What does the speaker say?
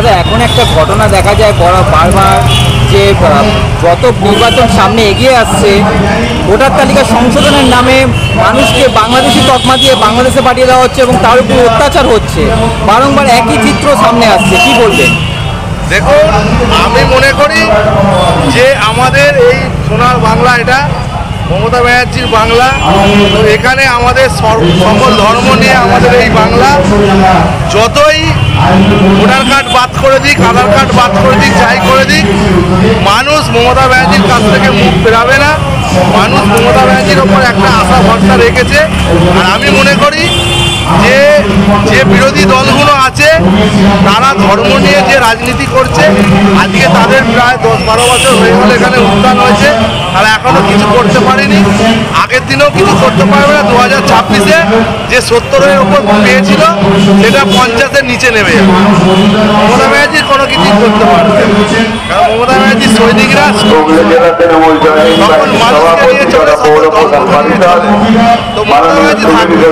দাদা এখন একটা ঘটনা দেখা যায় বারবার যে যত নির্বাচন সামনে এগিয়ে আসছে ভোটার তালিকা সংশোধনের নামে মানুষকে বাংলাদেশি তকমা দিয়ে বাংলাদেশে পাঠিয়ে দেওয়া হচ্ছে এবং তার উপর অত্যাচার হচ্ছে, বারংবার একই চিত্র সামনে আসছে, কি বলবেন? দেখুন, আমি মনে করি যে আমাদের এই সোনার বাংলা, এটা মমতা ব্যানার্জির বাংলা। তো এখানে আমাদের সকল ধর্ম নিয়ে আমাদের এই বাংলা, যতই ভোটার কার্ড বাদ করে দিক, আধার কার্ড বাদ করে দিক, যাই করে দিক, মানুষ মমতা ব্যানার্জির কাছ থেকে মুখ ফেরাবে না। মানুষ মমতা ব্যানার্জির ওপর একটা আশা ভরসা রেখেছে। আর আমি মনে করি যে যে বিরোধী দলগুলো আছে তারা ধর্ম নিয়ে যে রাজনীতি করছে, আজকে তাদের প্রায় 10-12 বছর হয়ে গেলে এখানে উত্থান হয়েছে, তারা এখনও কিছু করতে পারেনি, আগের দিনেও কিছু করতে পারবে না। 2026-এ যে 70-এর ওপর পেয়েছিল সেটা 50-এর নিচে নেমে যাবে। মমতা ব্যানার্জির কোনো কিছুই করতে পারবে, কারণ মমতা ব্যানার্জির সৈনিকরা সকল মানুষকে নিয়ে চলে, সকল ধর্ম নিয়ে চলে। তো মমতা ব্যানার্জি থাকবে।